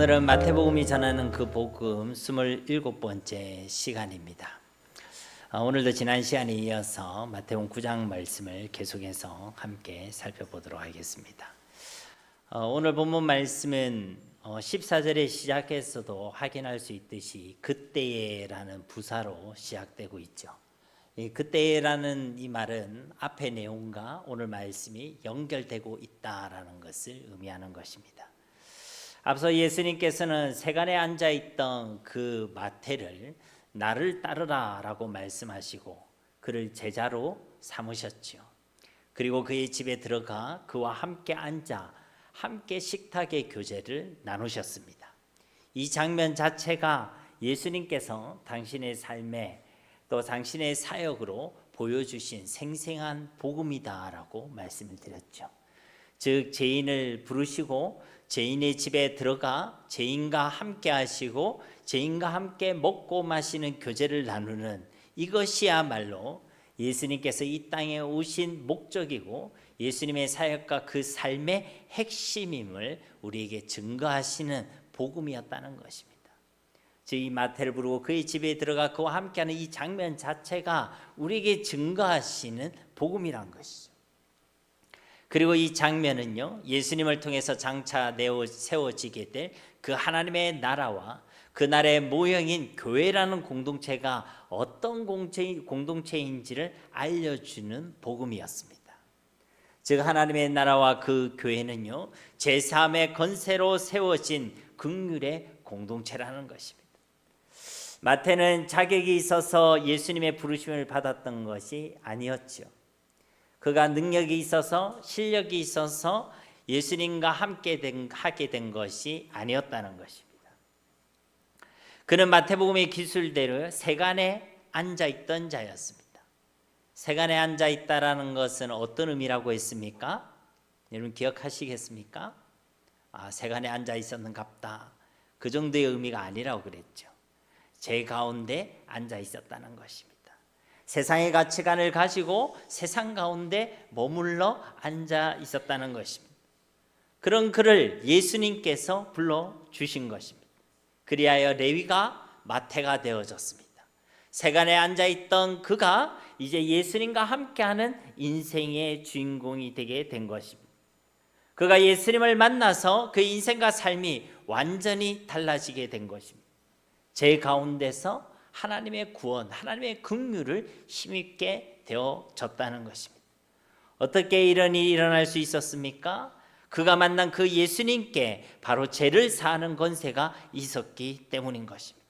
오늘은 마태복음이 전하는 그 복음 27번째 시간입니다. 오늘도 지난 시간에 이어서 마태복음 9장 말씀을 계속해서 함께 살펴보도록 하겠습니다. 오늘 본문 말씀은 14절에 시작해서도 확인할 수 있듯이 그때에라는 부사로 시작되고 있죠. 이 그때라는 이 말은 앞의 내용과 오늘 말씀이 연결되고 있다라는 것을 의미하는 것입니다. 앞서 예수님께서는 세간에 앉아있던 그 마태를 나를 따르라 라고 말씀하시고 그를 제자로 삼으셨죠. 그리고 그의 집에 들어가 그와 함께 앉아 함께 식탁의 교제를 나누셨습니다. 이 장면 자체가 예수님께서 당신의 삶에 또 당신의 사역으로 보여주신 생생한 복음이다라고 말씀을 드렸죠. 즉 죄인을 부르시고 죄인의 집에 들어가 죄인과 함께 하시고 죄인과 함께 먹고 마시는 교제를 나누는 이것이야말로 예수님께서 이 땅에 오신 목적이고 예수님의 사역과 그 삶의 핵심임을 우리에게 증거하시는 복음이었다는 것입니다. 즉 이 마태를 부르고 그의 집에 들어가 그와 함께하는 이 장면 자체가 우리에게 증거하시는 복음이란 것이죠. 그리고 이 장면은요, 예수님을 통해서 장차 세워지게 될 그 하나님의 나라와 그 나라의 모형인 교회라는 공동체가 어떤 공동체인지를 알려주는 복음이었습니다. 즉 하나님의 나라와 그 교회는요, 제3의 건세로 세워진 긍휼의 공동체라는 것입니다. 마태는 자격이 있어서 예수님의 부르심을 받았던 것이 아니었죠. 그가 능력이 있어서 실력이 있어서 예수님과 함께 하게 된 것이 아니었다는 것입니다. 그는 마태복음의 기술대로 세간에 앉아있던 자였습니다. 세간에 앉아있다라는 것은 어떤 의미라고 했습니까? 여러분 기억하시겠습니까? 세간에 앉아있었는갑다. 그 정도의 의미가 아니라고 그랬죠. 제 가운데 앉아있었다는 것입니다. 세상의 가치관을 가지고 세상 가운데 머물러 앉아 있었다는 것입니다. 그런 그를 예수님께서 불러주신 것입니다. 그리하여 레위가 마태가 되어졌습니다. 세간에 앉아있던 그가 이제 예수님과 함께하는 인생의 주인공이 되게 된 것입니다. 그가 예수님을 만나서 그 인생과 삶이 완전히 달라지게 된 것입니다. 제 가운데서 하나님의 구원, 하나님의 긍휼을 힘있게 되어졌다는 것입니다. 어떻게 이런 일이 일어날 수 있었습니까? 그가 만난 그 예수님께 바로 죄를 사하는 권세가 있었기 때문인 것입니다.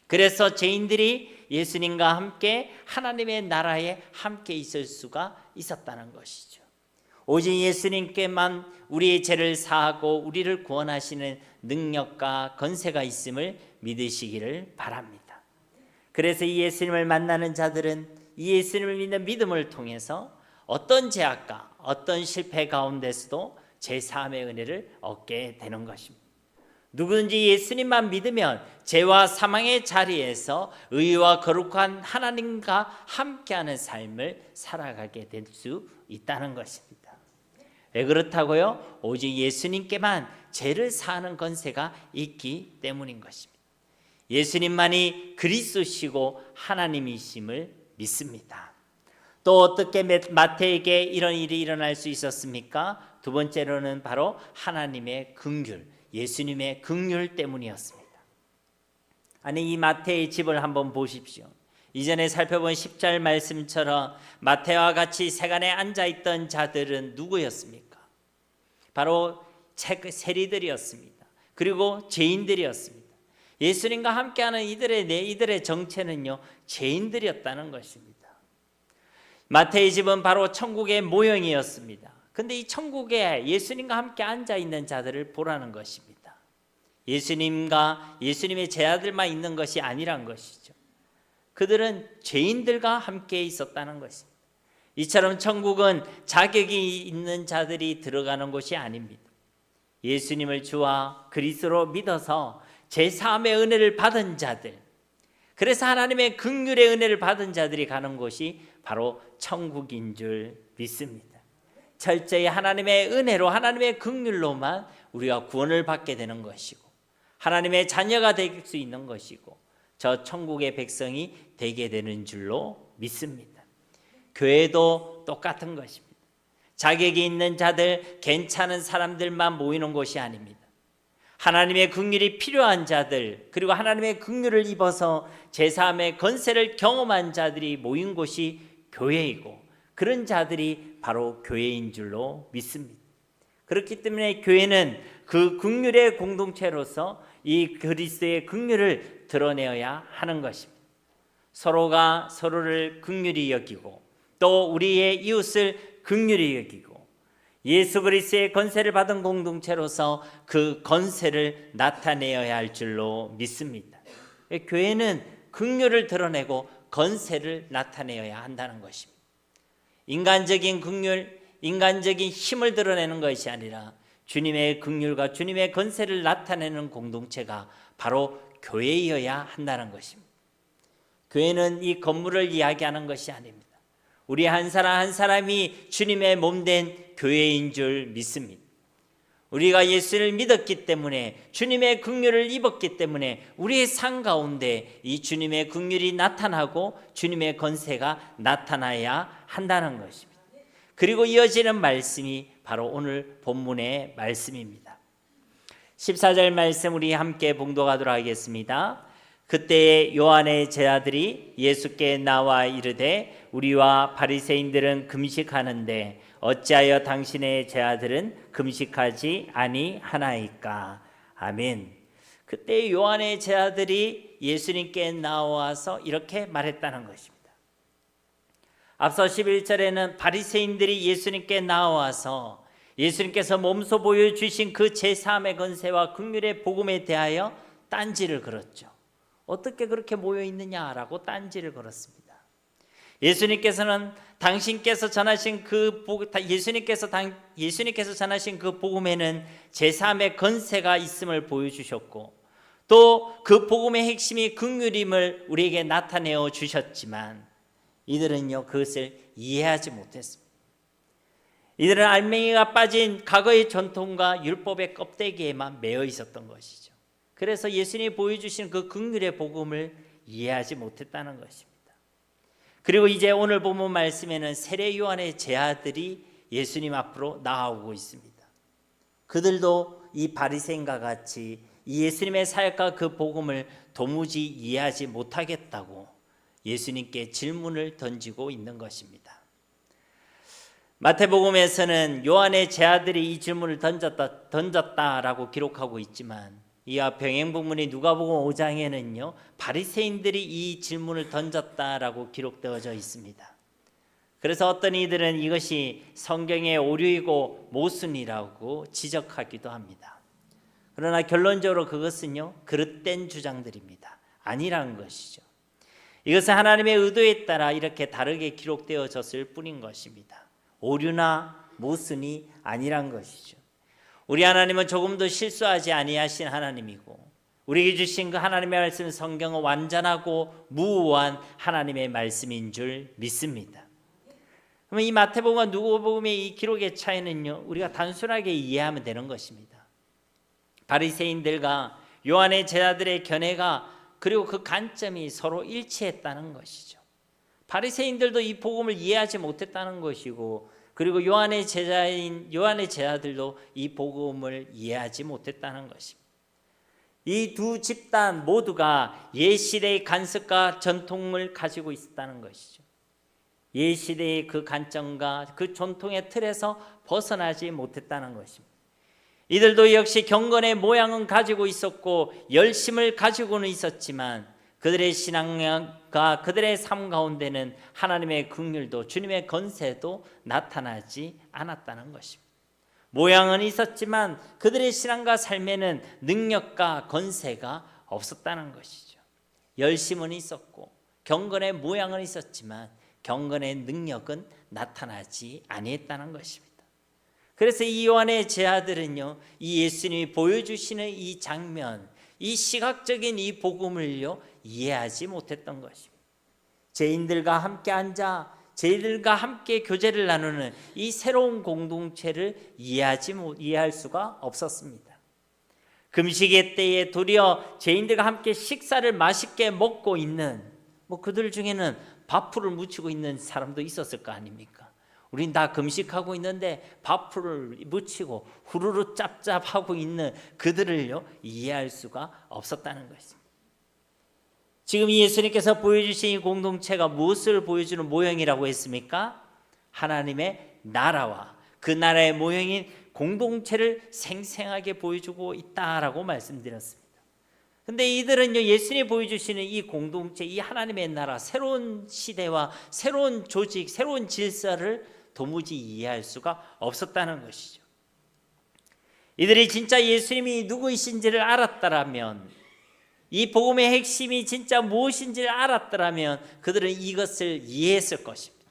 그래서 죄인들이 예수님과 함께 하나님의 나라에 함께 있을 수가 있었다는 것이죠. 오직 예수님께만 우리의 죄를 사하고 우리를 구원하시는 능력과 권세가 있음을 믿으시기를 바랍니다. 그래서 이 예수님을 만나는 자들은 이 예수님을 믿는 믿음을 통해서 어떤 제약과 어떤 실패 가운데서도 제3의 은혜를 얻게 되는 것입니다. 누구든지 예수님만 믿으면 죄와 사망의 자리에서 의와 거룩한 하나님과 함께하는 삶을 살아가게 될 수 있다는 것입니다. 왜 그렇다고요? 오직 예수님께만 죄를 사하는 권세가 있기 때문인 것입니다. 예수님만이 그리스도시고 하나님이심을 믿습니다. 또 어떻게 마태에게 이런 일이 일어날 수 있었습니까? 두 번째로는 바로 하나님의 긍휼, 예수님의 긍휼 때문이었습니다. 아니 이 마태의 집을 한번 보십시오. 이전에 살펴본 10절 말씀처럼 마태와 같이 세간에 앉아있던 자들은 누구였습니까? 바로 세리들이었습니다. 그리고 죄인들이었습니다. 예수님과 함께하는 이들의 정체는요, 죄인들이었다는 것입니다. 마태의 집은 바로 천국의 모형이었습니다. 그런데 이 천국에 예수님과 함께 앉아있는 자들을 보라는 것입니다. 예수님의 제자들만 있는 것이 아니란 것이죠. 그들은 죄인들과 함께 있었다는 것입니다. 이처럼 천국은 자격이 있는 자들이 들어가는 곳이 아닙니다. 예수님을 주와 그리스도로 믿어서 제3의 은혜를 받은 자들, 그래서 하나님의 긍휼의 은혜를 받은 자들이 가는 곳이 바로 천국인 줄 믿습니다. 철저히 하나님의 은혜로 하나님의 긍휼로만 우리가 구원을 받게 되는 것이고 하나님의 자녀가 될 수 있는 것이고 저 천국의 백성이 되게 되는 줄로 믿습니다. 교회도 똑같은 것입니다. 자격이 있는 자들, 괜찮은 사람들만 모이는 곳이 아닙니다. 하나님의 긍휼이 필요한 자들, 그리고 하나님의 긍휼을 입어서 제3의 건세를 경험한 자들이 모인 곳이 교회이고 그런 자들이 바로 교회인 줄로 믿습니다. 그렇기 때문에 교회는 그 긍휼의 공동체로서 이 그리스도의 긍휼을 드러내어야 하는 것입니다. 서로가 서로를 긍휼히 여기고 또 우리의 이웃을 긍휼히 여기고 예수 그리스도의 건세를 받은 공동체로서 그 건세를 나타내어야 할 줄로 믿습니다. 교회는 긍휼을 드러내고 건세를 나타내어야 한다는 것입니다. 인간적인 긍휼, 인간적인 힘을 드러내는 것이 아니라 주님의 긍휼과 주님의 건세를 나타내는 공동체가 바로 교회여야 한다는 것입니다. 교회는 이 건물을 이야기하는 것이 아닙니다. 우리 한 사람 한 사람이 주님의 몸된 교회인 줄 믿습니다. 우리가 예수를 믿었기 때문에 주님의 긍휼을 입었기 때문에 우리의 삶 가운데 이 주님의 긍휼이 나타나고 주님의 건세가 나타나야 한다는 것입니다. 그리고 이어지는 말씀이 바로 오늘 본문의 말씀입니다. 14절 말씀 우리 함께 봉독하도록 하겠습니다. 그때에 요한의 제자들이 예수께 나와 이르되 우리와 바리새인들은 금식하는데 어찌하여 당신의 제자들은 금식하지 아니하나이까. 아멘. 그때 요한의 제자들이 예수님께 나와서 이렇게 말했다는 것입니다. 앞서 11절에는 바리새인들이 예수님께 나와서 예수님께서 몸소 보여주신 그 제3의 건세와 긍휼의 복음에 대하여 딴지를 걸었죠. 어떻게 그렇게 모여 있느냐라고 딴지를 걸었습니다. 예수님께서는 당신께서 전하신 그 예수님께서 전하신 그 복음에는 제3의 건세가 있음을 보여주셨고 또 그 복음의 핵심이 긍휼임을 우리에게 나타내어 주셨지만 이들은요 그것을 이해하지 못했습니다. 이들은 알맹이가 빠진 과거의 전통과 율법의 껍데기에만 매여 있었던 것이죠. 그래서 예수님이 보여주신 그 긍휼의 복음을 이해하지 못했다는 것입니다. 그리고 이제 오늘 본문 말씀에는 세례 요한의 제자들이 예수님 앞으로 나아오고 있습니다. 그들도 이 바리새인과 같이 이 예수님의 사역과 그 복음을 도무지 이해하지 못하겠다고 예수님께 질문을 던지고 있는 것입니다. 마태복음에서는 요한의 제자들이 이 질문을 던졌다라고 기록하고 있지만 이와 병행본문의 누가복음 5장에는요 바리새인들이 이 질문을 던졌다라고 기록되어져 있습니다. 그래서 어떤 이들은 이것이 성경의 오류이고 모순이라고 지적하기도 합니다. 그러나 결론적으로 그것은요 그릇된 주장들입니다. 아니라는 것이죠. 이것은 하나님의 의도에 따라 이렇게 다르게 기록되어졌을 뿐인 것입니다. 오류나 모순이 아니란 것이죠. 우리 하나님은 조금도 실수하지 아니하신 하나님이고 우리에게 주신 그 하나님의 말씀은 성경은 완전하고 무오한 하나님의 말씀인 줄 믿습니다. 그러면 이 마태복음과 누가복음의 이 기록의 차이는요 우리가 단순하게 이해하면 되는 것입니다. 바리새인들과 요한의 제자들의 견해가 그리고 그 관점이 서로 일치했다는 것이죠. 바리새인들도 이 복음을 이해하지 못했다는 것이고 그리고 요한의 제자들도 이 복음을 이해하지 못했다는 것입니다. 이 두 집단 모두가 옛시대의 관습과 전통을 가지고 있었다는 것이죠. 옛시대의 그 관점과 그 전통의 틀에서 벗어나지 못했다는 것입니다. 이들도 역시 경건의 모양은 가지고 있었고 열심을 가지고는 있었지만 그들의 신앙과 그들의 삶 가운데는 하나님의 긍휼도 주님의 건세도 나타나지 않았다는 것입니다. 모양은 있었지만 그들의 신앙과 삶에는 능력과 건세가 없었다는 것이죠. 열심은 있었고 경건의 모양은 있었지만 경건의 능력은 나타나지 아니했다는 것입니다. 그래서 이 요한의 제자들은요 이 예수님이 보여주시는 이 장면, 이 시각적인 이 복음을요 이해하지 못했던 것입니다. 죄인들과 함께 앉아 죄인들과 함께 교제를 나누는 이 새로운 공동체를 이해할 수가 없었습니다. 금식의 때에 도리어 죄인들과 함께 식사를 맛있게 먹고 있는 그들 중에는 밥풀을 묻히고 있는 사람도 있었을 거 아닙니까? 우린 다 금식하고 있는데 밥풀을 묻히고 후루루 짭짭하고 있는 그들을요 이해할 수가 없었다는 것입니다. 지금 예수님께서 보여주신 이 공동체가 무엇을 보여주는 모형이라고 했습니까? 하나님의 나라와 그 나라의 모형인 공동체를 생생하게 보여주고 있다라고 말씀드렸습니다. 근데 이들은요 예수님이 보여주시는 이 공동체, 이 하나님의 나라, 새로운 시대와 새로운 조직, 새로운 질서를 도무지 이해할 수가 없었다는 것이죠. 이들이 진짜 예수님이 누구이신지를 알았더라면, 이 복음의 핵심이 진짜 무엇인지를 알았더라면 그들은 이것을 이해했을 것입니다.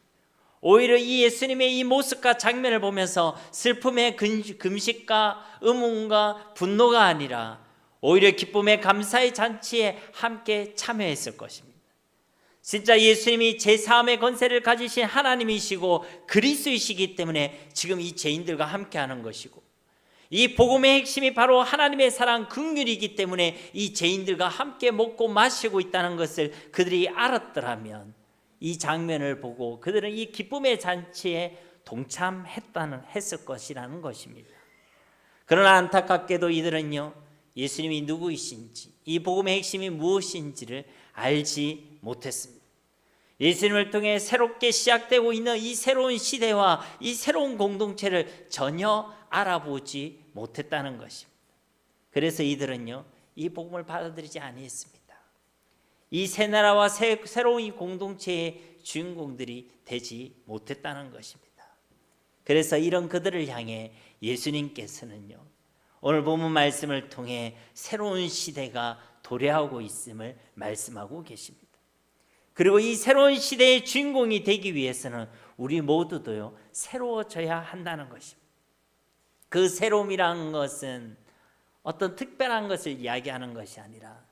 오히려 이 예수님의 이 모습과 장면을 보면서 슬픔의 금식과 의문과 분노가 아니라 오히려 기쁨의 감사의 잔치에 함께 참여했을 것입니다. 진짜 예수님이 제사함의 권세를 가지신 하나님이시고 그리스도이시기 때문에 지금 이 죄인들과 함께하는 것이고, 이 복음의 핵심이 바로 하나님의 사랑 긍휼이기 때문에 이 죄인들과 함께 먹고 마시고 있다는 것을 그들이 알았더라면 이 장면을 보고 그들은 이 기쁨의 잔치에 동참했을 것이라는 것입니다. 그러나 안타깝게도 이들은요 예수님이 누구이신지, 이 복음의 핵심이 무엇인지를 알지 못했습니다. 예수님을 통해 새롭게 시작되고 있는 이 새로운 시대와 이 새로운 공동체를 전혀 알아보지 못했다는 것입니다. 그래서 이들은요 이 복음을 받아들이지 아니했습니다. 이 새 나라와 새로운 이 공동체의 주인공들이 되지 못했다는 것입니다. 그래서 이런 그들을 향해 예수님께서는요 오늘 본문 말씀을 통해 새로운 시대가 도래하고 있음을 말씀하고 계십니다. 그리고 이 새로운 시대의 주인공이 되기 위해서는 우리 모두도요 새로워져야 한다는 것입니다. 그 새로움이라는 것은 어떤 특별한 것을 이야기하는 것이 아니라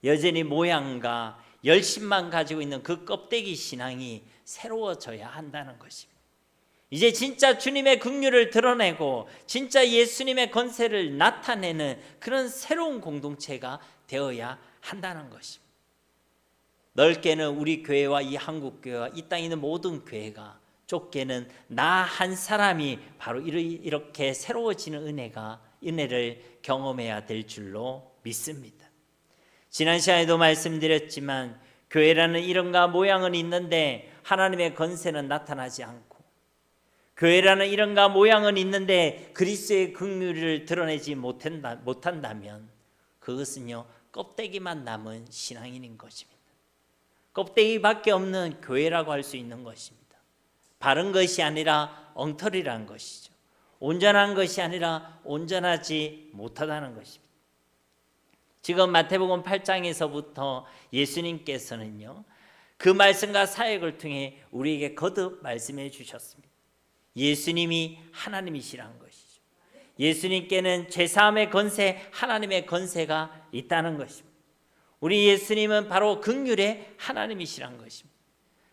여전히 모양과 열심만 가지고 있는 그 껍데기 신앙이 새로워져야 한다는 것입니다. 이제 진짜 주님의 긍휼을 드러내고 진짜 예수님의 권세를 나타내는 그런 새로운 공동체가 되어야 한다는 것입니다. 넓게는 우리 교회와 이 한국교회와 이 땅에 있는 모든 교회가, 좁게는 나 한 사람이 바로 이렇게 새로워지는 은혜를 경험해야 될 줄로 믿습니다. 지난 시간에도 말씀드렸지만 교회라는 이름과 모양은 있는데 하나님의 권세는 나타나지 않고, 교회라는 이름과 모양은 있는데 그리스도의 긍휼을 드러내지 못한다면 그것은요 껍데기만 남은 신앙인인 것입니다. 껍데기밖에 없는 교회라고 할 수 있는 것입니다. 바른 것이 아니라 엉터리란 것이죠. 온전한 것이 아니라 온전하지 못하다는 것입니다. 지금 마태복음 8장에서부터 예수님께서는요 그 말씀과 사역을 통해 우리에게 거듭 말씀해 주셨습니다. 예수님이 하나님이시란 것이죠. 예수님께는 죄사함의 권세, 하나님의 권세가 있다는 것입니다. 우리 예수님은 바로 긍휼의 하나님이시란 것입니다.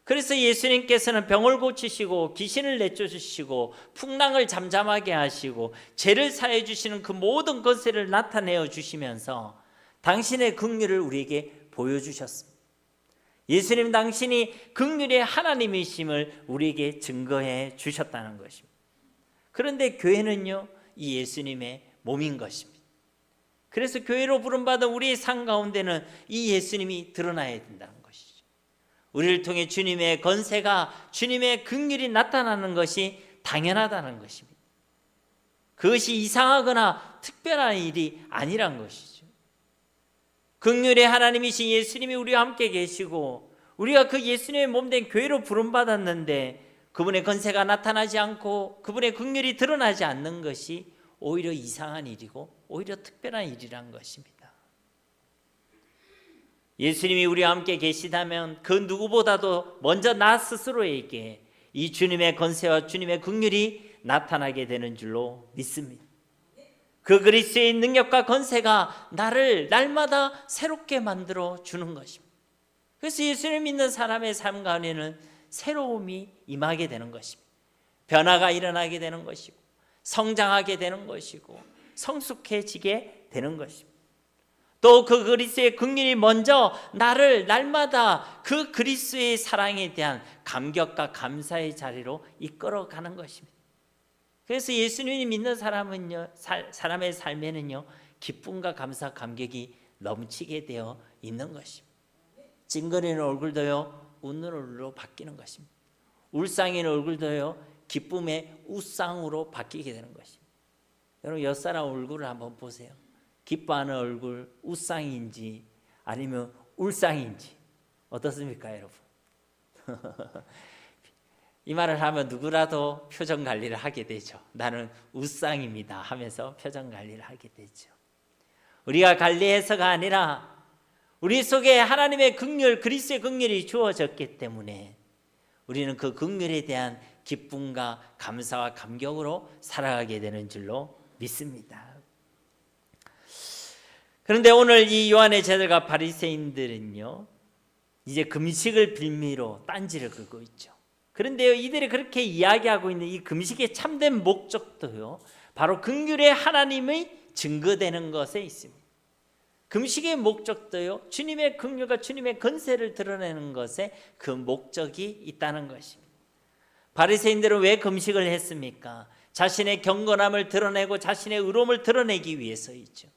그래서 예수님께서는 병을 고치시고 귀신을 내쫓으시고 풍랑을 잠잠하게 하시고 죄를 사해 주시는 그 모든 권세를 나타내어 주시면서 당신의 긍휼을 우리에게 보여주셨습니다. 예수님 당신이 긍휼의 하나님이심을 우리에게 증거해 주셨다는 것입니다. 그런데 교회는요 이 예수님의 몸인 것입니다. 그래서 교회로 부름받은 우리의 삶 가운데는 이 예수님이 드러나야 된다는 것이죠. 우리를 통해 주님의 권세가, 주님의 긍휼이 나타나는 것이 당연하다는 것입니다. 그것이 이상하거나 특별한 일이 아니란 것이죠. 긍휼의 하나님이신 예수님이 우리와 함께 계시고 우리가 그 예수님의 몸된 교회로 부름받았는데 그분의 권세가 나타나지 않고 그분의 긍휼이 드러나지 않는 것이 오히려 이상한 일이고 오히려 특별한 일이란 것입니다. 예수님이 우리와 함께 계시다면 그 누구보다도 먼저 나 스스로에게 이 주님의 권세와 주님의 긍휼이 나타나게 되는 줄로 믿습니다. 그 그리스도의 능력과 권세가 나를 날마다 새롭게 만들어 주는 것입니다. 그래서 예수를 믿는 사람의 삶 가운데는 새로움이 임하게 되는 것입니다. 변화가 일어나게 되는 것이고 성장하게 되는 것이고 성숙해지게 되는 것입니다. 또 그 그리스도의 긍휼이 먼저 나를 날마다 그 그리스도의 사랑에 대한 감격과 감사의 자리로 이끌어가는 것입니다. 그래서 예수님이 믿는 사람의 삶에는요, 기쁨과 감사, 감격이 넘치게 되어 있는 것입니다. 찡그리는 얼굴도요, 웃는 얼굴로 바뀌는 것입니다. 울상인 얼굴도요, 기쁨의 웃상으로 바뀌게 되는 것입니다. 여러분, 옆사람 얼굴을 한번 보세요. 기뻐하는 얼굴, 웃상인지 아니면 울상인지 어떻습니까, 여러분? 이 말을 하면 누구라도 표정 관리를 하게 되죠. 나는 웃상입니다 하면서 표정 관리를 하게 되죠. 우리가 관리해서가 아니라 우리 속에 하나님의 긍휼, 그리스도의 긍휼이 주어졌기 때문에 우리는 그 긍휼에 대한 기쁨과 감사와 감격으로 살아가게 되는 줄로 믿습니다. 그런데 오늘 이 요한의 제자들과 바리새인들은요, 이제 금식을 빌미로 딴지를 긁고 있죠. 그런데요, 이들이 그렇게 이야기하고 있는 이 금식의 참된 목적도요, 바로 긍휼의 하나님의 증거되는 것에 있습니다. 금식의 목적도요, 주님의 긍휼과 주님의 권세를 드러내는 것에 그 목적이 있다는 것입니다. 바리새인들은 왜 금식을 했습니까? 자신의 경건함을 드러내고 자신의 의로움을 드러내기 위해서이죠.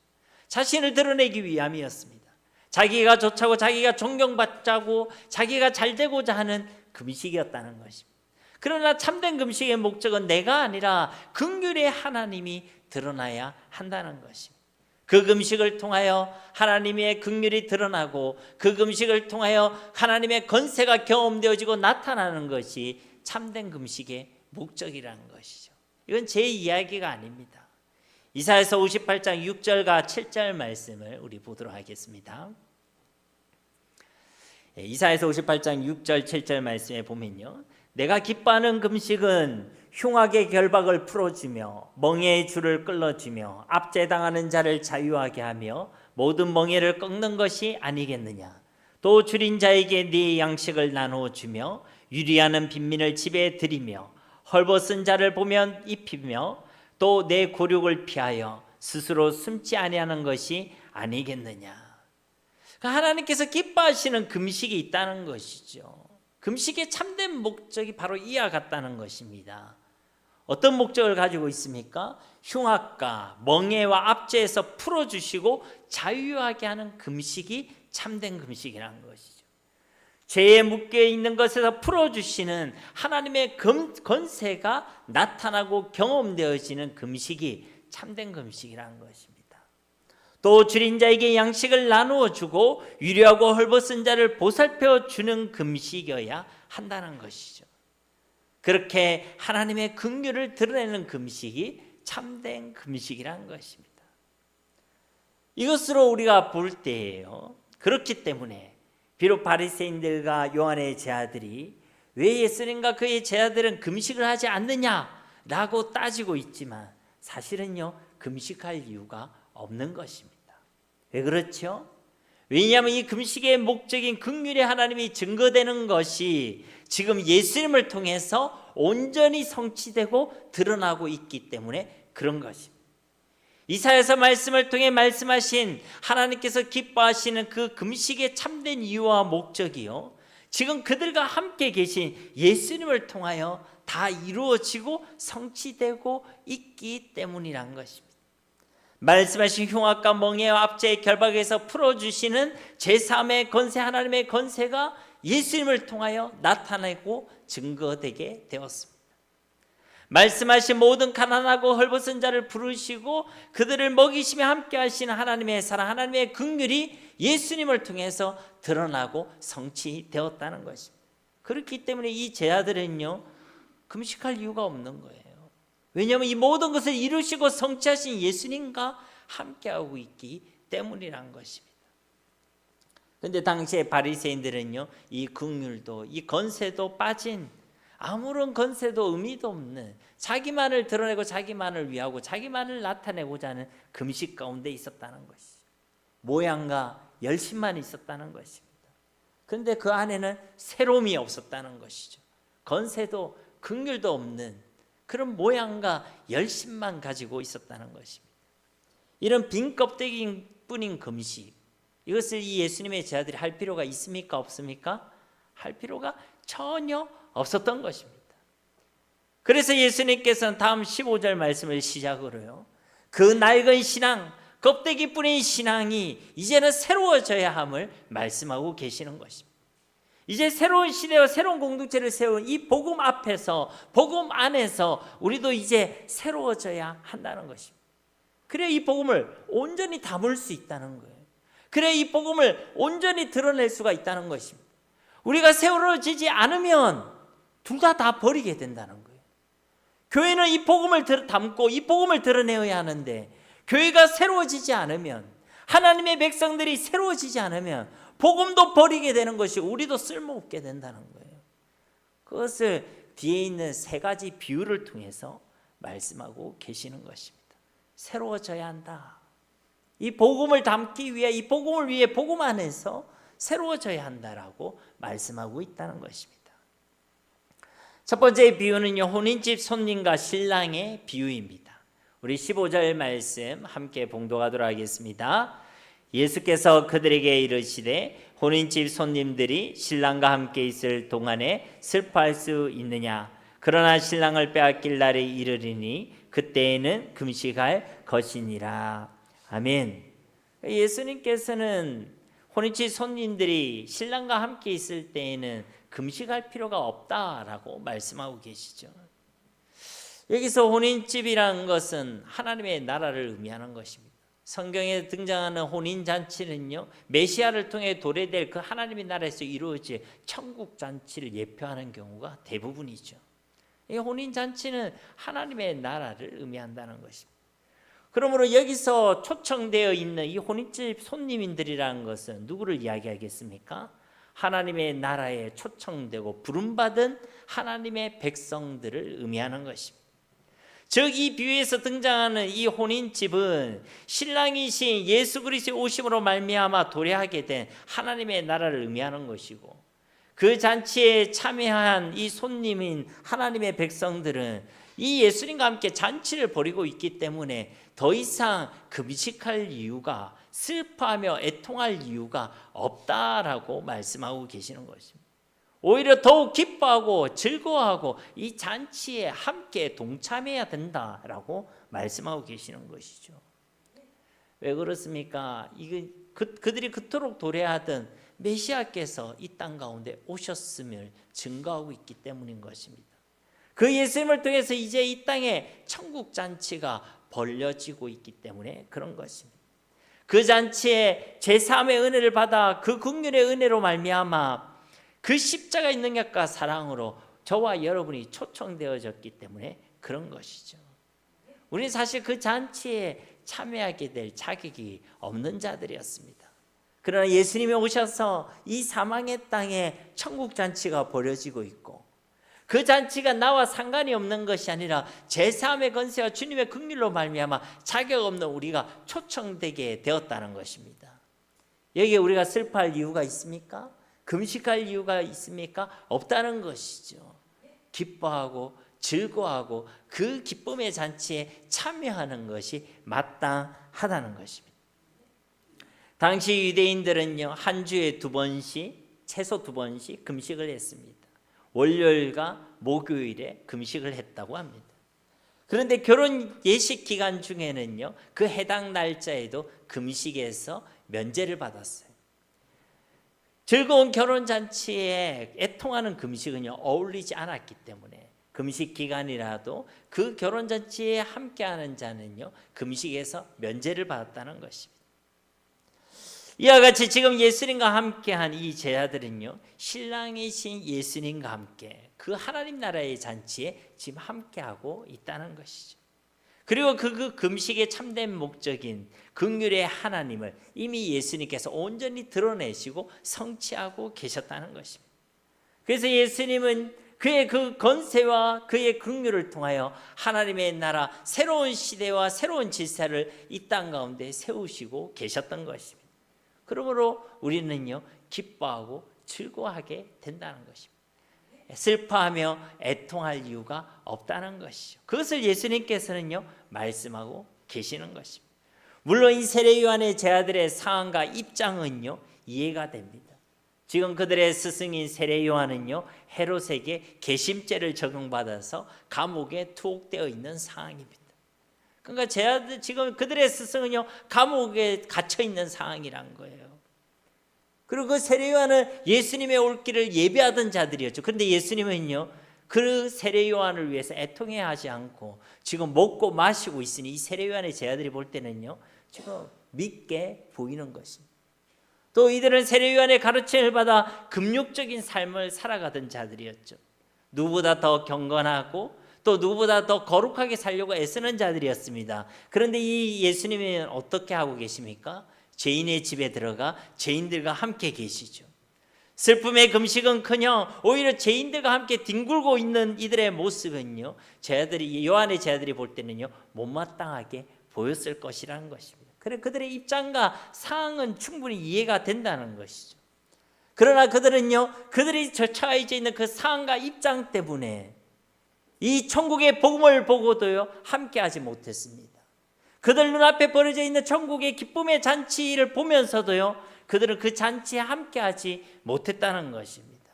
자신을 드러내기 위함이었습니다. 자기가 좋자고 자기가 존경받자고 자기가 잘되고자 하는 금식이었다는 것입니다. 그러나 참된 금식의 목적은 내가 아니라 긍휼의 하나님이 드러나야 한다는 것입니다. 그 금식을 통하여 하나님의 긍휼이 드러나고 그 금식을 통하여 하나님의 권세가 경험되어지고 나타나는 것이 참된 금식의 목적이라는 것이죠. 이건 제 이야기가 아닙니다. 이사야서 58장 6절과 7절 말씀을 우리 보도록 하겠습니다. 이사야서 58장 6절 7절 말씀에 보면요, 내가 기뻐하는 금식은 흉악의 결박을 풀어주며 멍에의 줄을 끌어주며 압제당하는 자를 자유하게 하며 모든 멍에를 꺾는 것이 아니겠느냐. 또 줄인 자에게 네 양식을 나누어 주며 유리하는 빈민을 집에 들이며 헐벗은 자를 보면 입히며 또 내 곤욕을 피하여 스스로 숨지 아니하는 것이 아니겠느냐. 하나님께서 기뻐하시는 금식이 있다는 것이죠. 금식의 참된 목적이 바로 이와 같다는 것입니다. 어떤 목적을 가지고 있습니까? 흉악과 멍에와 압제에서 풀어주시고 자유하게 하는 금식이 참된 금식이라는 것이죠. 죄에 묶여있는 것에서 풀어주시는 하나님의 권세가 나타나고 경험되어지는 금식이 참된 금식이라는 것입니다. 또 줄인 자에게 양식을 나누어 주고 유리하고 헐벗은 자를 보살펴 주는 금식이어야 한다는 것이죠. 그렇게 하나님의 긍휼을 드러내는 금식이 참된 금식이라는 것입니다. 이것으로 우리가 볼 때예요, 그렇기 때문에 비록 바리새인들과 요한의 제자들이 왜 예수님과 그의 제자들은 금식을 하지 않느냐라고 따지고 있지만 사실은요, 금식할 이유가 없는 것입니다. 왜 그렇죠? 왜냐하면 이 금식의 목적인 긍휼의 하나님이 증거되는 것이 지금 예수님을 통해서 온전히 성취되고 드러나고 있기 때문에 그런 것입니다. 이사야서 말씀을 통해 말씀하신 하나님께서 기뻐하시는 그 금식의 참된 이유와 목적이요, 지금 그들과 함께 계신 예수님을 통하여 다 이루어지고 성취되고 있기 때문이란 것입니다. 말씀하신 흉악과 멍에와 압제의 결박에서 풀어주시는 제3의 권세, 하나님의 권세가 예수님을 통하여 나타나고 증거되게 되었습니다. 말씀하신 모든 가난하고 헐벗은 자를 부르시고 그들을 먹이시며 함께 하시는 하나님의 사랑, 하나님의 긍휼이 예수님을 통해서 드러나고 성취되었다는 것입니다. 그렇기 때문에 이 제자들은요, 금식할 이유가 없는 거예요. 왜냐하면 이 모든 것을 이루시고 성취하신 예수님과 함께하고 있기 때문이란 것입니다. 그런데 당시에 바리새인들은요, 이 긍휼도 이 권세도 빠진, 아무런 권세도 의미도 없는, 자기만을 드러내고 자기만을 위하고 자기만을 나타내고자 하는 금식 가운데 있었다는 것이죠. 모양과 열심만 있었다는 것입니다. 그런데 그 안에는 새로움이 없었다는 것이죠. 권세도 긍휼도 없는 그런 모양과 열심만 가지고 있었다는 것입니다. 이런 빈 껍데기뿐인 금식, 이것을 이 예수님의 제자들이 할 필요가 있습니까? 없습니까? 할 필요가 전혀 없었던 것입니다. 그래서 예수님께서는 다음 15절 말씀을 시작으로요, 그 낡은 신앙, 껍데기뿐인 신앙이 이제는 새로워져야 함을 말씀하고 계시는 것입니다. 이제 새로운 시대와 새로운 공동체를 세운 이 복음 앞에서, 복음 안에서 우리도 이제 새로워져야 한다는 것입니다. 그래야 이 복음을 온전히 담을 수 있다는 거예요. 그래야 이 복음을 온전히 드러낼 수가 있다는 것입니다. 우리가 세워지지 않으면 둘 다 버리게 된다는 거예요. 교회는 이 복음을 담고 이 복음을 드러내어야 하는데, 교회가 새로워지지 않으면, 하나님의 백성들이 새로워지지 않으면 복음도 버리게 되는 것이, 우리도 쓸모없게 된다는 거예요. 그것을 뒤에 있는 세 가지 비유를 통해서 말씀하고 계시는 것입니다. 새로워져야 한다. 이 복음을 담기 위해, 이 복음을 위해 복음 안에서 새로워져야 한다라고 말씀하고 있다는 것입니다. 첫 번째 비유는요, 혼인집 손님과 신랑의 비유입니다. 우리 15절 말씀 함께 봉독하도록 하겠습니다. 예수께서 그들에게 이르시되 혼인집 손님들이 신랑과 함께 있을 동안에 슬퍼할 수 있느냐? 그러나 신랑을 빼앗길 날이 이르리니 그때에는 금식할 것이니라. 아멘. 예수님께서는 혼인집 손님들이 신랑과 함께 있을 때에는 금식할 필요가 없다라고 말씀하고 계시죠. 여기서 혼인집이라는 것은 하나님의 나라를 의미하는 것입니다. 성경에 등장하는 혼인잔치는요, 메시아를 통해 도래될 그 하나님의 나라에서 이루어질 천국잔치를 예표하는 경우가 대부분이죠. 이 혼인잔치는 하나님의 나라를 의미한다는 것입니다. 그러므로 여기서 초청되어 있는 이 혼인집 손님들이라는 것은 누구를 이야기하겠습니까? 하나님의 나라에 초청되고 부름받은 하나님의 백성들을 의미하는 것입니다. 즉 이 비유에서 등장하는 이 혼인집은 신랑이신 예수 그리스도의 오심으로 말미암아 도래하게 된 하나님의 나라를 의미하는 것이고, 그 잔치에 참여한 이 손님인 하나님의 백성들은 이 예수님과 함께 잔치를 벌이고 있기 때문에 더 이상 금식할 이유가, 슬퍼하며 애통할 이유가 없다라고 말씀하고 계시는 것입니다. 오히려 더욱 기뻐하고 즐거워하고 이 잔치에 함께 동참해야 된다라고 말씀하고 계시는 것이죠. 왜 그렇습니까? 그들이 그토록 도래하던 메시아께서 이 땅 가운데 오셨음을 증거하고 있기 때문인 것입니다. 그 예수님을 통해서 이제 이 땅에 천국 잔치가 벌려지고 있기 때문에 그런 것입니다. 그 잔치에 제3의 은혜를 받아 그 긍휼의 은혜로 말미암아 그 십자가의 능력과 사랑으로 저와 여러분이 초청되어졌기 때문에 그런 것이죠. 우리는 사실 그 잔치에 참여하게 될 자격이 없는 자들이었습니다. 그러나 예수님이 오셔서 이 사망의 땅에 천국 잔치가 벌어지고 있고, 그 잔치가 나와 상관이 없는 것이 아니라 제3의 권세와 주님의 긍휼로 말미암아 자격 없는 우리가 초청되게 되었다는 것입니다. 여기에 우리가 슬퍼할 이유가 있습니까? 금식할 이유가 있습니까? 없다는 것이죠. 기뻐하고 즐거워하고 그 기쁨의 잔치에 참여하는 것이 마땅하다는 것입니다. 당시 유대인들은요, 한 주에 2번씩, 최소 2번씩 금식을 했습니다. 월요일과 목요일에 금식을 했다고 합니다. 그런데 결혼 예식 기간 중에는요, 그 해당 날짜에도 금식에서 면제를 받았어요. 즐거운 결혼잔치에 애통하는 금식은요, 어울리지 않았기 때문에 금식 기간이라도 그 결혼잔치에 함께하는 자는요, 금식에서 면제를 받았다는 것입니다. 이와 같이 지금 예수님과 함께한 이 제자들은요, 신랑이신 예수님과 함께 그 하나님 나라의 잔치에 지금 함께하고 있다는 것이죠. 그리고 그 금식의 참된 목적인 긍휼의 하나님을 이미 예수님께서 온전히 드러내시고 성취하고 계셨다는 것입니다. 그래서 예수님은 그의 그 권세와 그의 긍휼을 통하여 하나님의 나라, 새로운 시대와 새로운 질서를 이 땅 가운데 세우시고 계셨던 것입니다. 그러므로 우리는요, 기뻐하고 즐거워하게 된다는 것입니다. 슬퍼하며 애통할 이유가 없다는 것이죠. 그것을 예수님께서는요, 말씀하고 계시는 것입니다. 물론 이 세례 요한의 제자들의 상황과 입장은요 이해가 됩니다. 지금 그들의 스승인 세례 요한은요 헤롯에게 개심죄를 적용받아서 감옥에 투옥되어 있는 상황입니다. 그러니까 제자들 지금 그들의 스승은요 감옥에 갇혀 있는 상황이란 거예요. 그리고 그 세례 요한은 예수님의 올 길을 예배하던 자들이었죠. 그런데 예수님은요 그 세례 요한을 위해서 애통해야 하지 않고 지금 먹고 마시고 있으니 이 세례 요한의 제자들이 볼 때는요 지금 믿게 보이는 것입니다. 또 이들은 세례 요한의 가르침을 받아 금욕적인 삶을 살아가던 자들이었죠. 누구보다 더 경건하고 또 누구보다 더 거룩하게 살려고 애쓰는 자들이었습니다. 그런데 이 예수님은 어떻게 하고 계십니까? 죄인의 집에 들어가 죄인들과 함께 계시죠. 슬픔의 금식은커녕 오히려 죄인들과 함께 뒹굴고 있는 이들의 모습은요 제자들이 요한의 제자들이 볼 때는요 못마땅하게 보였을 것이라는 것입니다. 그래 그들의 입장과 상황은 충분히 이해가 된다는 것이죠. 그러나 그들은요 그들이 처해져 있는 그 상황과 입장 때문에 이 천국의 복음을 보고도요 함께하지 못했습니다. 그들 눈앞에 벌어져 있는 천국의 기쁨의 잔치를 보면서도요 그들은 그 잔치에 함께하지 못했다는 것입니다.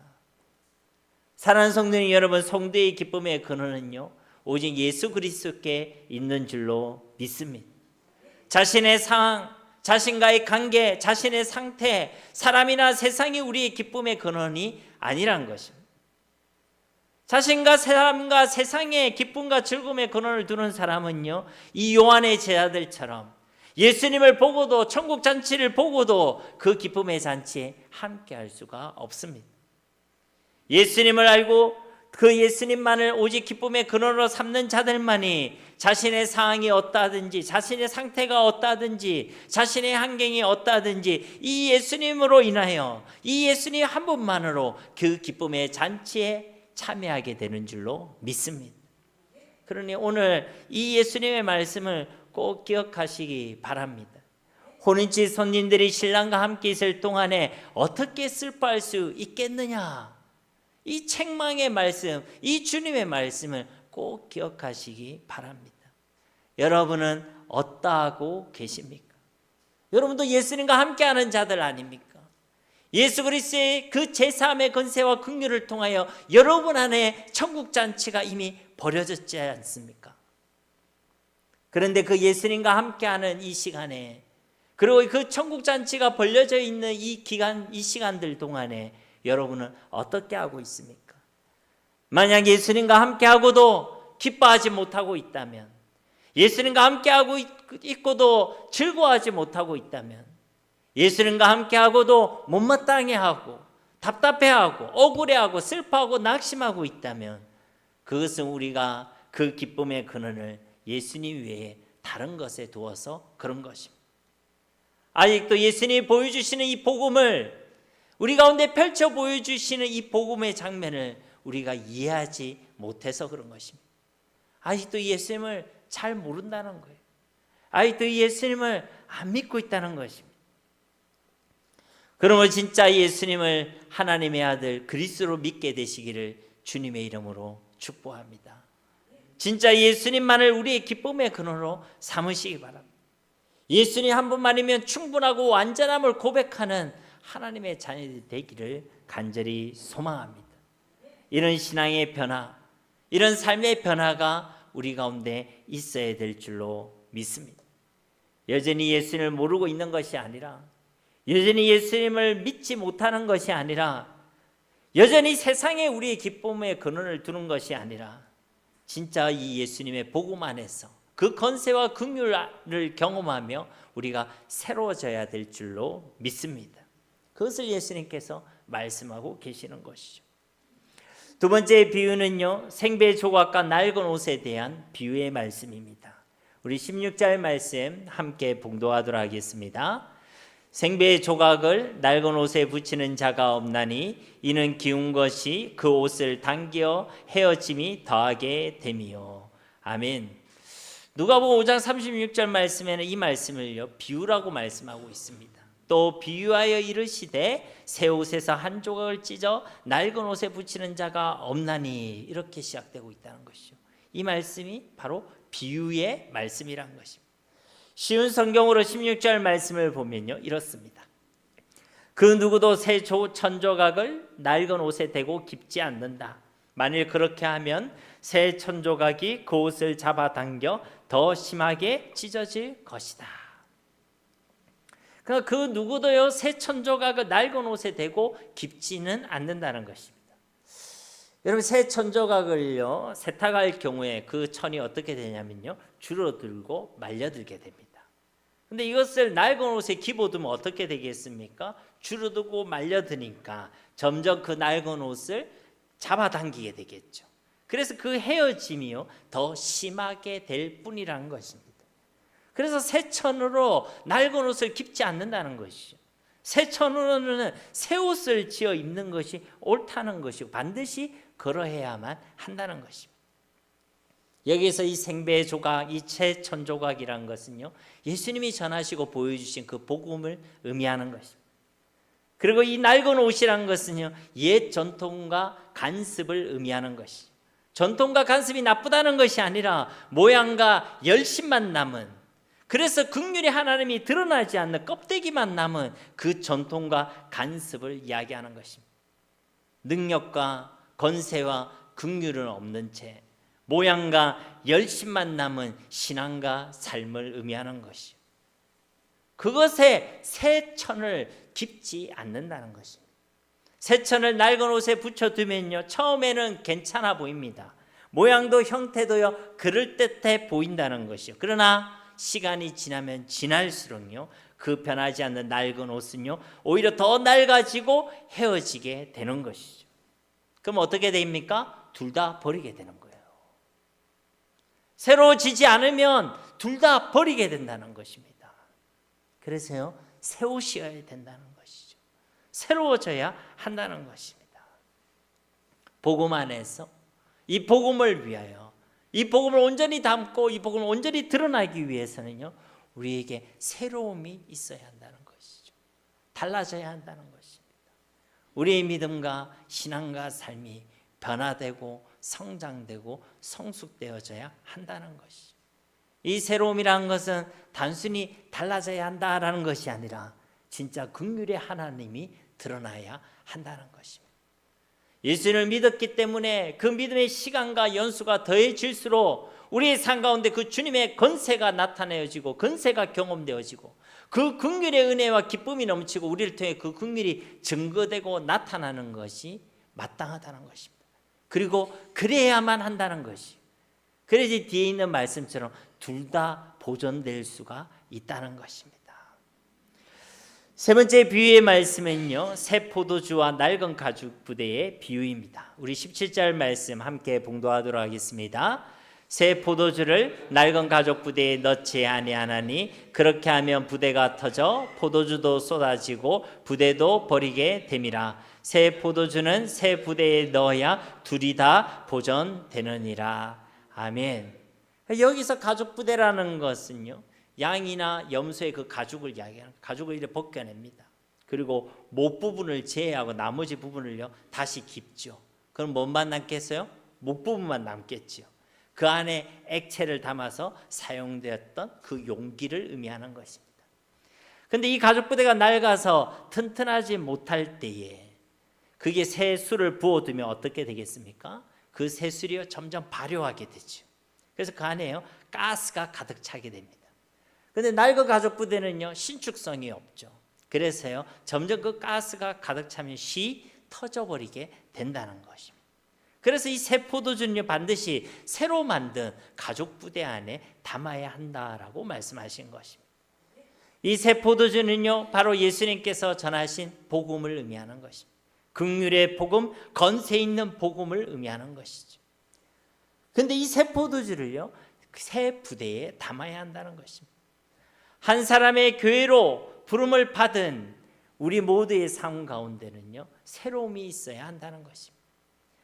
사랑하는 성도님 여러분, 성도의 기쁨의 근원은요 오직 예수 그리스도께 있는 줄로 믿습니다. 자신의 상황, 자신과의 관계, 자신의 상태, 사람이나 세상이 우리의 기쁨의 근원이 아니란 것입니다. 자신과 사람과 세상의 기쁨과 즐거움의 근원을 두는 사람은요 이 요한의 제자들처럼 예수님을 보고도 천국 잔치를 보고도 그 기쁨의 잔치에 함께할 수가 없습니다. 예수님을 알고 그 예수님만을 오직 기쁨의 근원으로 삼는 자들만이 자신의 상황이 어떠하든지 자신의 상태가 어떠하든지 자신의 환경이 어떠하든지 이 예수님으로 인하여 이 예수님 한 분만으로 그 기쁨의 잔치에 참여하게 되는 줄로 믿습니다. 그러니 오늘 이 예수님의 말씀을 꼭 기억하시기 바랍니다. 혼인집 손님들이 신랑과 함께 있을 동안에 어떻게 슬퍼할 수 있겠느냐, 이 책망의 말씀, 이 주님의 말씀을 꼭 기억하시기 바랍니다. 여러분은 어떠하고 계십니까? 여러분도 예수님과 함께하는 자들 아닙니까? 예수 그리스도의 그 제3의 권세와 긍휼을 통하여 여러분 안에 천국 잔치가 이미 벌어졌지 않습니까? 그런데 그 예수님과 함께하는 이 시간에 그리고 그 천국 잔치가 벌려져 있는 이 기간, 이 시간들 동안에 여러분은 어떻게 하고 있습니까? 만약 예수님과 함께하고도 기뻐하지 못하고 있다면, 예수님과 함께하고 있고도 즐거워하지 못하고 있다면, 예수님과 함께하고도 못마땅해 하고 답답해하고 억울해하고 슬퍼하고 낙심하고 있다면 그것은 우리가 그 기쁨의 근원을 예수님 외에 다른 것에 두어서 그런 것입니다. 아직도 예수님이 보여주시는 이 복음을, 우리 가운데 펼쳐 보여주시는 이 복음의 장면을 우리가 이해하지 못해서 그런 것입니다. 아직도 예수님을 잘 모른다는 거예요. 아직도 예수님을 안 믿고 있다는 것입니다. 그러면 진짜 예수님을 하나님의 아들 그리스도로 믿게 되시기를 주님의 이름으로 축복합니다. 진짜 예수님만을 우리의 기쁨의 근원으로 삼으시기 바랍니다. 예수님 한 분만이면 충분하고 완전함을 고백하는 하나님의 자녀들이 되기를 간절히 소망합니다. 이런 신앙의 변화, 이런 삶의 변화가 우리 가운데 있어야 될 줄로 믿습니다. 여전히 예수님을 모르고 있는 것이 아니라, 여전히 예수님을 믿지 못하는 것이 아니라, 여전히 세상에 우리의 기쁨의 근원을 두는 것이 아니라 진짜 이 예수님의 복음 안에서 그 권세와 긍휼을 경험하며 우리가 새로워져야 될 줄로 믿습니다. 그것을 예수님께서 말씀하고 계시는 것이죠. 두 번째 비유는요, 생배 조각과 낡은 옷에 대한 비유의 말씀입니다. 우리 16절 말씀 함께 봉독하도록 하겠습니다. 생배의 조각을 낡은 옷에 붙이는 자가 없나니 이는 기운 것이 그 옷을 당겨 헤어짐이 더하게 됨이요. 아멘. 누가복음 5장 36절 말씀에는 이 말씀을요 비유라고 말씀하고 있습니다. 또 비유하여 이르시되 새 옷에서 한 조각을 찢어 낡은 옷에 붙이는 자가 없나니, 이렇게 시작되고 있다는 것이죠. 이 말씀이 바로 비유의 말씀이란 것입니다. 쉬운 성경으로 16절 말씀을 보면요, 이렇습니다. 그 누구도 새 천조각을 낡은 옷에 대고 깁지 않는다. 만일 그렇게 하면 새 천조각이 그 옷을 잡아당겨 더 심하게 찢어질 것이다. 그러니까 그 누구도요, 새 천조각을 낡은 옷에 대고 깁지는 않는다는 것입니다. 여러분, 새 천조각을요 세탁할 경우에 그 천이 어떻게 되냐면요, 줄어들고 말려들게 됩니다. 근데 이것을 낡은 옷에 집어두면 어떻게 되겠습니까? 줄어들고 말려드니까 점점 그 낡은 옷을 잡아당기게 되겠죠. 그래서 그 헤어짐이요 더 심하게 될 뿐이라는 것입니다. 그래서 새 천으로 낡은 옷을 깁지 않는다는 것이죠. 새 천으로는 새 옷을 지어 입는 것이 옳다는 것이고 반드시 그러해야만 한다는 것입니다. 여기서 이 생배 조각, 이 새 천조각이라는 것은요, 예수님이 전하시고 보여주신 그 복음을 의미하는 것입니다. 그리고 이 낡은 옷이라는 것은요, 옛 전통과 간습을 의미하는 것이죠. 전통과 간습이 나쁘다는 것이 아니라 모양과 열심만 남은, 그래서 긍휼히 하나님이 드러나지 않는 껍데기만 남은 그 전통과 간습을 이야기하는 것입니다. 능력과 권세와 긍휼은 없는 채 모양과 열심만 남은 신앙과 삶을 의미하는 것이요, 그것에 새 천을 깁지 않는다는 것입니다. 새 천을 낡은 옷에 붙여두면요, 처음에는 괜찮아 보입니다. 모양도 형태도요 그럴듯해 보인다는 것이요. 그러나 시간이 지나면 지날수록요 그 변하지 않는 낡은 옷은요 오히려 더 낡아지고 헤어지게 되는 것이죠. 그럼 어떻게 됩니까? 둘 다 버리게 되는 거예요. 새로워지지 않으면 둘 다 버리게 된다는 것입니다. 그래서요, 새 옷이어야 된다는 것이죠. 새로워져야 한다는 것입니다. 복음 안에서 이 복음을 위하여, 이 복음을 온전히 담고 이 복음을 온전히 드러나기 위해서는요, 우리에게 새로움이 있어야 한다는 것이죠. 달라져야 한다는 것입니다. 우리의 믿음과 신앙과 삶이 변화되고 성장되고 성숙되어져야 한다는 것이죠. 이 새로움이라는 것은 단순히 달라져야 한다라는 것이 아니라 진짜 긍휼의 하나님이 드러나야 한다는 것입니다. 예수를 믿었기 때문에 그 믿음의 시간과 연수가 더해질수록 우리의 삶 가운데 그 주님의 권세가 나타내어지고 권세가 경험되어지고 그 긍휼의 은혜와 기쁨이 넘치고 우리를 통해 그 긍휼이 증거되고 나타나는 것이 마땅하다는 것입니다. 그리고 그래야만 한다는 것이, 그래야지 뒤에 있는 말씀처럼 둘 다 보존될 수가 있다는 것입니다. 세 번째 비유의 말씀은요, 새 포도주와 낡은 가죽 부대의 비유입니다. 우리 17절 말씀 함께 봉독하도록 하겠습니다. 새 포도주를 낡은 가죽 부대에 넣지 아니하나니 그렇게 하면 부대가 터져 포도주도 쏟아지고 부대도 버리게 됨이라. 새 포도주는 새 부대에 넣어야 둘이 다 보존되느니라. 아멘. 여기서 가죽 부대라는 것은요, 양이나 염소의 그 가죽을 이야기하는, 가죽을 이렇게 벗겨냅니다. 그리고 목 부분을 제외하고 나머지 부분을요 다시 깁죠. 그럼 뭐만 남겠어요? 목 부분만 남겠죠. 그 안에 액체를 담아서 사용되었던 그 용기를 의미하는 것입니다. 그런데 이 가죽 부대가 낡아서 튼튼하지 못할 때에 그게 새 술을 부어두면 어떻게 되겠습니까? 그 새 술이 점점 발효하게 되죠. 그래서 그 안에요 가스가 가득 차게 됩니다. 그런데 낡은 가죽 부대는요 신축성이 없죠. 그래서요 점점 그 가스가 가득 차면 터져버리게 된다는 것입니다. 그래서 이 새 포도주는요 반드시 새로 만든 가죽 부대 안에 담아야 한다라고 말씀하신 것입니다. 이 새 포도주는요 바로 예수님께서 전하신 복음을 의미하는 것입니다. 긍휼의 복음, 건세 있는 복음을 의미하는 것이죠. 그런데 이 새 포도주를요 새 부대에 담아야 한다는 것입니다. 한 사람의 교회로 부름을 받은 우리 모두의 삶 가운데는요 새로움이 있어야 한다는 것입니다.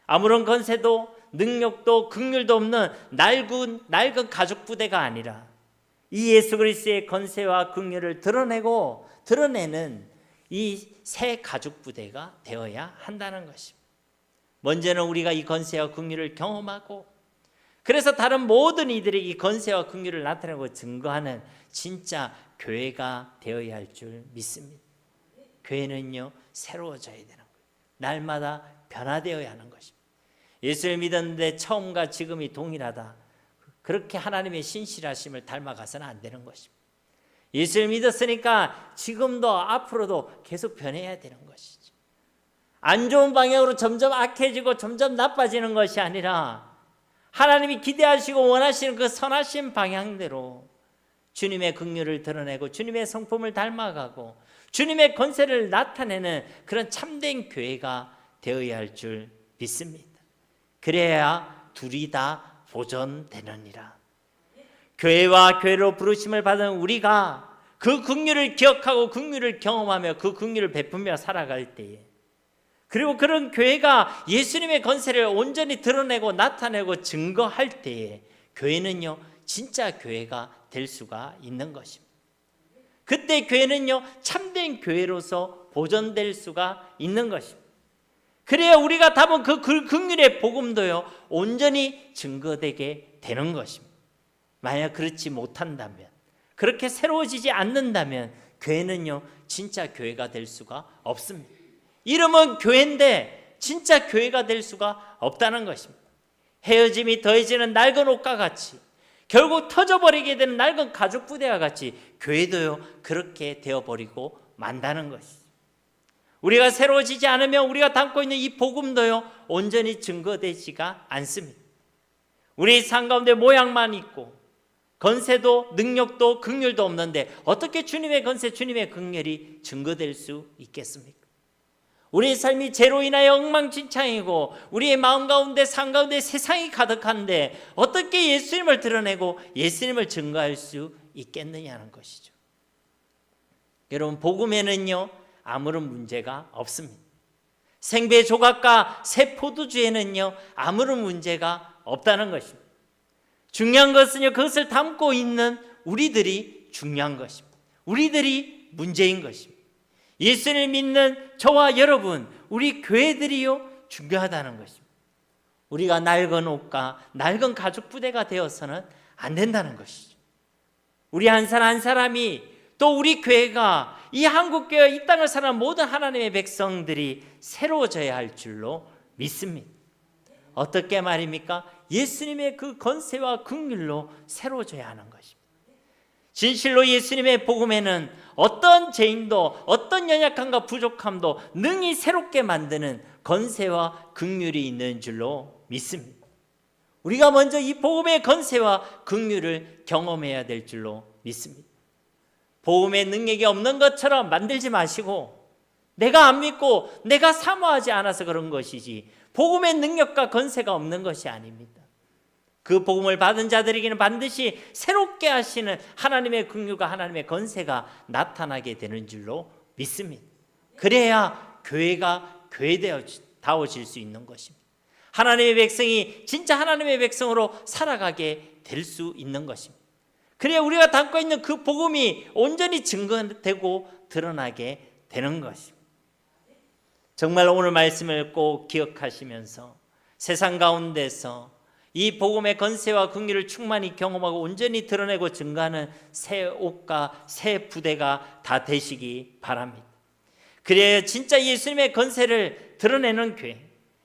아무런 건세도 능력도 긍휼도 없는 낡은 가죽 부대가 아니라 이 예수 그리스도의 건세와 긍휼을 드러내는 이 새 가죽 부대가 되어야 한다는 것입니다. 먼저는 우리가 이 건세와 긍휼을 경험하고 그래서 다른 모든 이들에게 이 권세와 긍휼을 나타내고 증거하는 진짜 교회가 되어야 할 줄 믿습니다. 교회는요, 새로워져야 되는 거예요. 날마다 변화되어야 하는 것입니다. 예수를 믿었는데 처음과 지금이 동일하다, 그렇게 하나님의 신실하심을 닮아가서는 안 되는 것입니다. 예수를 믿었으니까 지금도 앞으로도 계속 변해야 되는 것이죠. 안 좋은 방향으로 점점 악해지고 점점 나빠지는 것이 아니라 하나님이 기대하시고 원하시는 그 선하신 방향대로 주님의 긍휼을 드러내고 주님의 성품을 닮아가고 주님의 권세를 나타내는 그런 참된 교회가 되어야 할 줄 믿습니다. 그래야 둘이 다 보존되느니라. 교회와 교회로 부르심을 받은 우리가 그 긍휼을 기억하고 긍휼을 경험하며 그 긍휼을 베푸며 살아갈 때에, 그리고 그런 교회가 예수님의 권세를 온전히 드러내고 나타내고 증거할 때에 교회는요, 진짜 교회가 될 수가 있는 것입니다. 그때 교회는요, 참된 교회로서 보존될 수가 있는 것입니다. 그래야 우리가 담은 그 긍휼의 복음도요, 온전히 증거되게 되는 것입니다. 만약 그렇지 못한다면, 그렇게 새로워지지 않는다면 교회는요, 진짜 교회가 될 수가 없습니다. 이름은 교회인데 진짜 교회가 될 수가 없다는 것입니다. 헤어짐이 더해지는 낡은 옷과 같이, 결국 터져버리게 되는 낡은 가죽 부대와 같이 교회도요, 그렇게 되어버리고 만다는 것이죠. 우리가 새로워지지 않으면 우리가 담고 있는 이 복음도요, 온전히 증거되지가 않습니다. 우리 삶 가운데 모양만 있고 권세도 능력도 긍휼도 없는데 어떻게 주님의 권세, 주님의 긍휼이 증거될 수 있겠습니까? 우리의 삶이 죄로 인하여 엉망진창이고 우리의 마음 가운데 삶 가운데 세상이 가득한데 어떻게 예수님을 드러내고 예수님을 증거할 수 있겠느냐는 것이죠. 여러분, 복음에는요, 아무런 문제가 없습니다. 생배 조각과 새 포도주에는요, 아무런 문제가 없다는 것입니다. 중요한 것은요, 그것을 담고 있는 우리들이 중요한 것입니다. 우리들이 문제인 것입니다. 예수를 믿는 저와 여러분, 우리 교회들이요, 중요하다는 것입니다. 우리가 낡은 옷과 낡은 가죽 부대가 되어서는 안 된다는 것이죠. 우리 한 사람 한 사람이, 또 우리 교회가, 이 한국교회, 이 땅을 사는 모든 하나님의 백성들이 새로워져야 할 줄로 믿습니다. 어떻게 말입니까? 예수님의 그 권세와 긍휼로 새로워져야 하는 것입니다. 진실로 예수님의 복음에는 어떤 죄인도 어떤 연약함과 부족함도 능히 새롭게 만드는 권세와 긍휼이 있는 줄로 믿습니다. 우리가 먼저 이 복음의 권세와 긍휼을 경험해야 될 줄로 믿습니다. 복음의 능력이 없는 것처럼 만들지 마시고, 내가 안 믿고 내가 사모하지 않아서 그런 것이지 복음의 능력과 권세가 없는 것이 아닙니다. 그 복음을 받은 자들에게는 반드시 새롭게 하시는 하나님의 긍휼과 하나님의 권세가 나타나게 되는 줄로 믿습니다. 그래야 교회가 교회다워질 수 있는 것입니다. 하나님의 백성이 진짜 하나님의 백성으로 살아가게 될 수 있는 것입니다. 그래야 우리가 담고 있는 그 복음이 온전히 증거되고 드러나게 되는 것입니다. 정말 오늘 말씀을 꼭 기억하시면서 세상 가운데서 이 복음의 권세와 긍휼을 충만히 경험하고 온전히 드러내고 증거하는 새 옷과 새 부대가 다 되시기 바랍니다. 그래야 진짜 예수님의 권세를 드러내는 교회,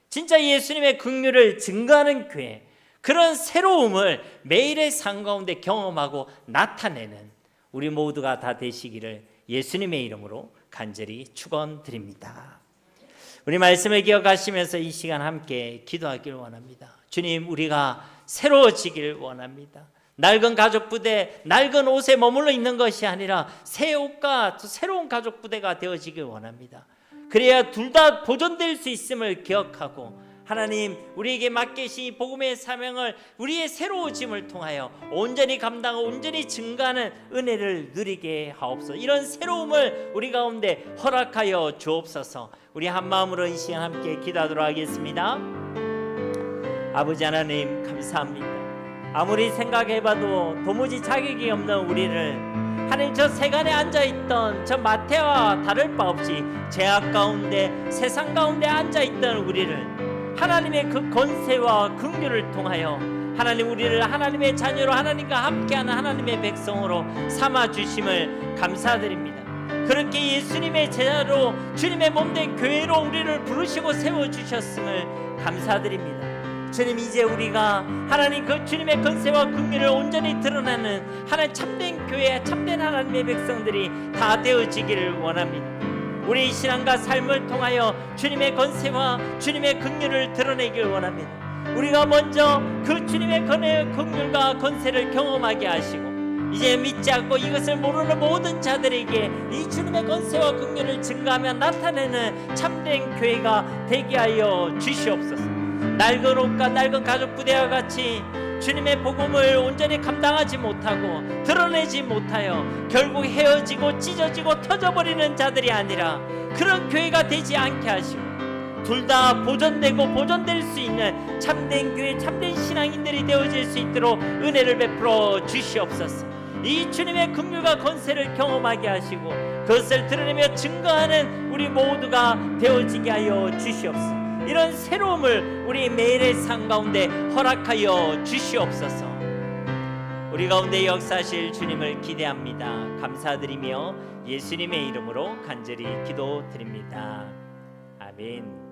진짜 예수님의 긍휼을 증거하는 교회, 그런 새로움을 매일의 삶 가운데 경험하고 나타내는 우리 모두가 다 되시기를 예수님의 이름으로 간절히 축원드립니다. 우리 말씀을 기억하시면서 이 시간 함께 기도하기를 원합니다. 주님, 우리가 새로워지길 원합니다. 낡은 가죽 부대, 낡은 옷에 머물러 있는 것이 아니라 새 옷과 새로운 가죽 부대가 되어지길 원합니다. 그래야 둘 다 보존될 수 있음을 기억하고, 하나님, 우리에게 맡기신 이 복음의 사명을 우리의 새로워짐을 통하여 온전히 감당하고 온전히 증거하는 은혜를 누리게 하옵소서. 이런 새로움을 우리 가운데 허락하여 주옵소서. 우리 한 마음으로 이 시간 함께 기도하도록 하겠습니다. 아버지 하나님, 감사합니다. 아무리 생각해봐도 도무지 자격이 없는 우리를, 하나님, 저 세간에 앉아있던 저 마태와 다를 바 없이 죄악 가운데 세상 가운데 앉아있던 우리를 하나님의 그 권세와 긍휼을 통하여 하나님 우리를 하나님의 자녀로 하나님과 함께하는 하나님의 백성으로 삼아 주심을 감사드립니다. 그렇게 예수님의 제자로 주님의 몸된 교회로 우리를 부르시고 세워주셨음을 감사드립니다. 주님, 이제 우리가 하나님 그 주님의 권세와 긍휼을 온전히 드러내는 하나님 참된 교회, 참된 하나님의 백성들이 다 되어지기를 원합니다. 우리 신앙과 삶을 통하여 주님의 권세와 주님의 긍휼을 드러내길 원합니다. 우리가 먼저 그 주님의 긍휼과 권세를 경험하게 하시고 이제 믿지 않고 이것을 모르는 모든 자들에게 이 주님의 권세와 긍휼을 증가하며 나타내는 참된 교회가 되게 하여 주시옵소서. 낡은 옷과 낡은 가죽 부대와 같이 주님의 복음을 온전히 감당하지 못하고 드러내지 못하여 결국 헤어지고 찢어지고 터져버리는 자들이 아니라 그런 교회가 되지 않게 하시고 둘 다 보존되고 보존될 수 있는 참된 교회, 참된 신앙인들이 되어질 수 있도록 은혜를 베풀어 주시옵소서. 이 주님의 긍휼과 권세를 경험하게 하시고 그것을 드러내며 증거하는 우리 모두가 되어지게 하여 주시옵소서. 이런 새로움을 우리 매일의 삶 가운데 허락하여 주시옵소서. 우리 가운데 역사하실 주님을 기대합니다. 감사드리며 예수님의 이름으로 간절히 기도드립니다. 아멘.